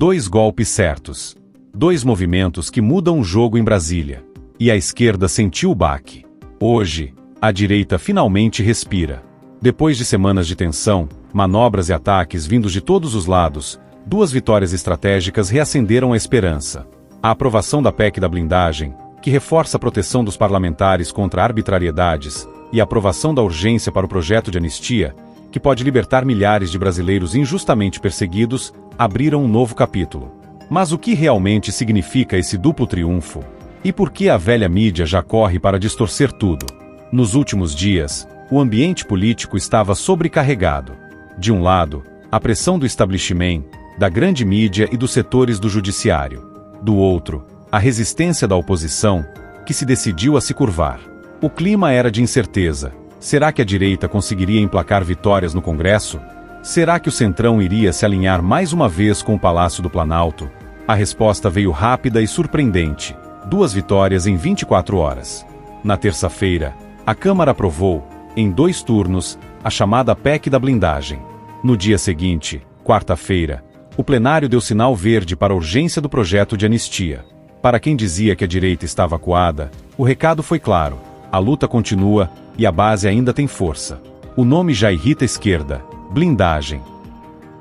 Dois golpes certos. Dois movimentos que mudam o jogo em Brasília. E a esquerda sentiu o baque. Hoje, a direita finalmente respira. Depois de semanas de tensão, manobras e ataques vindos de todos os lados, duas vitórias estratégicas reacenderam a esperança. A aprovação da PEC da blindagem, que reforça a proteção dos parlamentares contra arbitrariedades, e a aprovação da urgência para o projeto de anistia, que pode libertar milhares de brasileiros injustamente perseguidos, abriram um novo capítulo. Mas o que realmente significa esse duplo triunfo? E por que a velha mídia já corre para distorcer tudo? Nos últimos dias, o ambiente político estava sobrecarregado. De um lado, a pressão do establishment, da grande mídia e dos setores do judiciário. Do outro, a resistência da oposição, que se decidiu a se curvar. O clima era de incerteza. Será que a direita conseguiria emplacar vitórias no Congresso? Será que o Centrão iria se alinhar mais uma vez com o Palácio do Planalto? A resposta veio rápida e surpreendente. 2 vitórias em 24 horas. Na terça-feira, a Câmara aprovou, em 2 turnos, a chamada PEC da blindagem. No dia seguinte, quarta-feira, o plenário deu sinal verde para a urgência do projeto de anistia. Para quem dizia que a direita estava acuada, o recado foi claro. A luta continua e a base ainda tem força. O nome já irrita a esquerda: blindagem.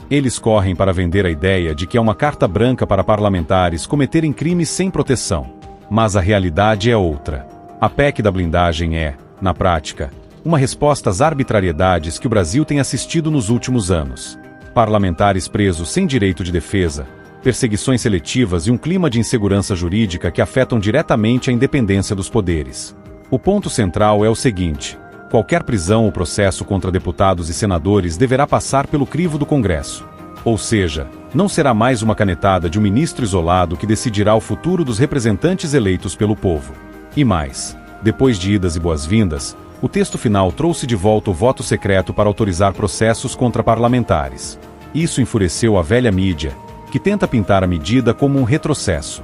Eles correm para vender a ideia de que é uma carta branca para parlamentares cometerem crimes sem proteção. Mas a realidade é outra. A PEC da blindagem é, na prática, uma resposta às arbitrariedades que o Brasil tem assistido nos últimos anos. Parlamentares presos sem direito de defesa, perseguições seletivas e um clima de insegurança jurídica que afetam diretamente a independência dos poderes. O ponto central é o seguinte: qualquer prisão ou processo contra deputados e senadores deverá passar pelo crivo do Congresso. Ou seja, não será mais uma canetada de um ministro isolado que decidirá o futuro dos representantes eleitos pelo povo. E mais, depois de idas e boas-vindas, o texto final trouxe de volta o voto secreto para autorizar processos contra parlamentares. Isso enfureceu a velha mídia, que tenta pintar a medida como um retrocesso.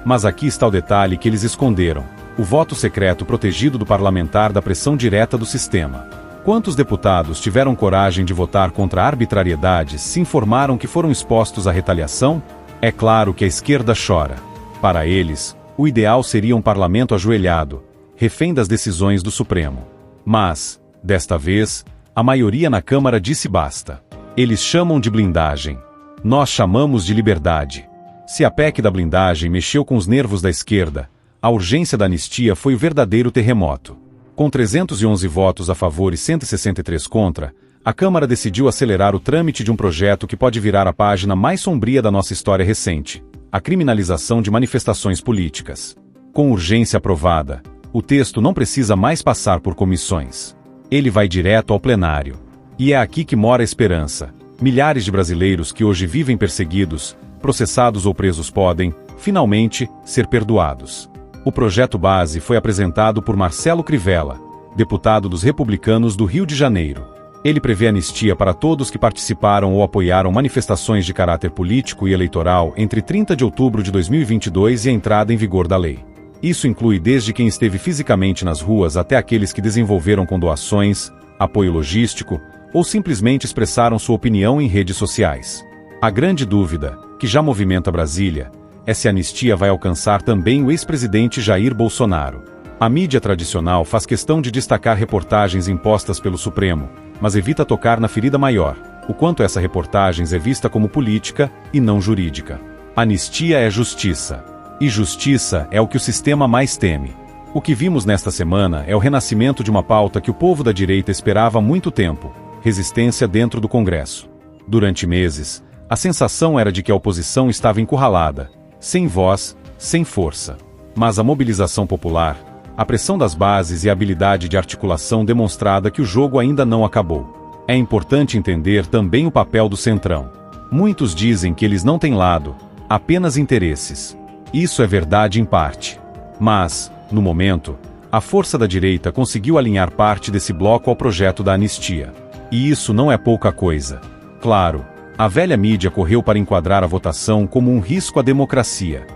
Mas aqui está o detalhe que eles esconderam: o voto secreto protegido do parlamentar da pressão direta do sistema. Quantos deputados tiveram coragem de votar contra arbitrariedades se informaram que foram expostos à retaliação? É claro que a esquerda chora. Para eles, o ideal seria um parlamento ajoelhado, refém das decisões do Supremo. Mas, desta vez, a maioria na Câmara disse basta. Eles chamam de blindagem. Nós chamamos de liberdade. Se a PEC da blindagem mexeu com os nervos da esquerda, a urgência da anistia foi o verdadeiro terremoto. Com 311 votos a favor e 163 contra, a Câmara decidiu acelerar o trâmite de um projeto que pode virar a página mais sombria da nossa história recente: a criminalização de manifestações políticas. Com urgência aprovada, o texto não precisa mais passar por comissões. Ele vai direto ao plenário. E é aqui que mora a esperança. Milhares de brasileiros que hoje vivem perseguidos, processados ou presos podem, finalmente, ser perdoados. O projeto base foi apresentado por Marcelo Crivella, deputado dos republicanos do Rio de Janeiro. Ele prevê anistia para todos que participaram ou apoiaram manifestações de caráter político e eleitoral entre 30 de outubro de 2022 e a entrada em vigor da lei. Isso inclui desde quem esteve fisicamente nas ruas até aqueles que desenvolveram com doações, apoio logístico ou simplesmente expressaram sua opinião em redes sociais. A grande dúvida, que já movimenta Brasília, é se a anistia vai alcançar também o ex-presidente Jair Bolsonaro. A mídia tradicional faz questão de destacar reportagens impostas pelo Supremo, mas evita tocar na ferida maior: o quanto essa reportagem é vista como política e não jurídica. Anistia é justiça. E justiça é o que o sistema mais teme. O que vimos nesta semana é o renascimento de uma pauta que o povo da direita esperava há muito tempo: resistência dentro do Congresso. Durante meses, a sensação era de que a oposição estava encurralada, sem voz, sem força. Mas a mobilização popular, a pressão das bases e a habilidade de articulação demonstrada que o jogo ainda não acabou. É importante entender também o papel do Centrão. Muitos dizem que eles não têm lado, apenas interesses. Isso é verdade em parte. Mas, no momento, a força da direita conseguiu alinhar parte desse bloco ao projeto da anistia. E isso não é pouca coisa. Claro, a velha mídia correu para enquadrar a votação como um risco à democracia.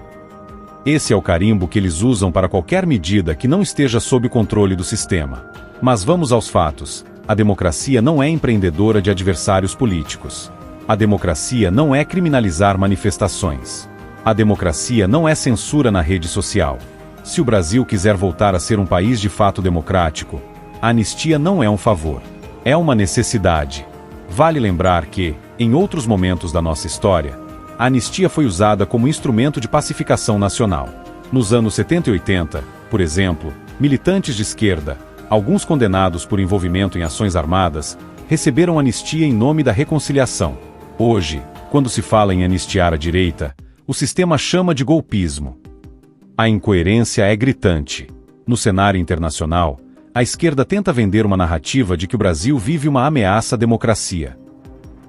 Esse é o carimbo que eles usam para qualquer medida que não esteja sob controle do sistema. Mas vamos aos fatos: a democracia não é empreendedora de adversários políticos. A democracia não é criminalizar manifestações. A democracia não é censura na rede social. Se o Brasil quiser voltar a ser um país de fato democrático, a anistia não é um favor. É uma necessidade. Vale lembrar que, em outros momentos da nossa história, a anistia foi usada como instrumento de pacificação nacional. Nos anos 70 e 80, por exemplo, militantes de esquerda, alguns condenados por envolvimento em ações armadas, receberam anistia em nome da reconciliação. Hoje, quando se fala em anistiar a direita, o sistema chama de golpismo. A incoerência é gritante. No cenário internacional, a esquerda tenta vender uma narrativa de que o Brasil vive uma ameaça à democracia.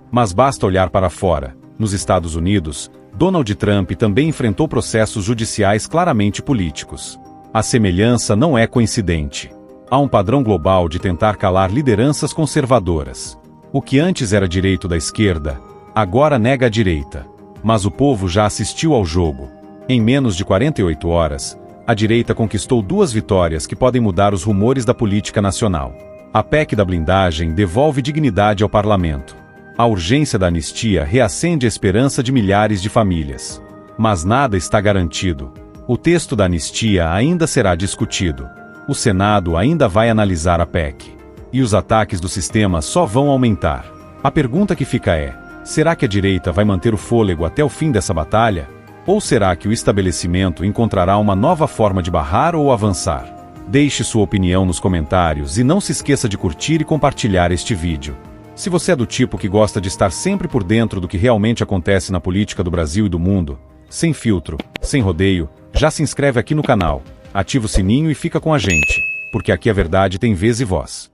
Mas basta olhar para fora. Nos Estados Unidos, Donald Trump também enfrentou processos judiciais claramente políticos. A semelhança não é coincidente. Há um padrão global de tentar calar lideranças conservadoras. O que antes era direito da esquerda, agora nega a direita. Mas o povo já assistiu ao jogo. Em menos de 48 horas, a direita conquistou 2 vitórias que podem mudar os rumores da política nacional. A PEC da blindagem devolve dignidade ao parlamento. A urgência da anistia reacende a esperança de milhares de famílias. Mas nada está garantido. O texto da anistia ainda será discutido. O Senado ainda vai analisar a PEC. E os ataques do sistema só vão aumentar. A pergunta que fica é: será que a direita vai manter o fôlego até o fim dessa batalha? Ou será que o estabelecimento encontrará uma nova forma de barrar ou avançar? Deixe sua opinião nos comentários e não se esqueça de curtir e compartilhar este vídeo. Se você é do tipo que gosta de estar sempre por dentro do que realmente acontece na política do Brasil e do mundo, sem filtro, sem rodeio, já se inscreve aqui no canal, ativa o sininho e fica com a gente, porque aqui a verdade tem vez e voz.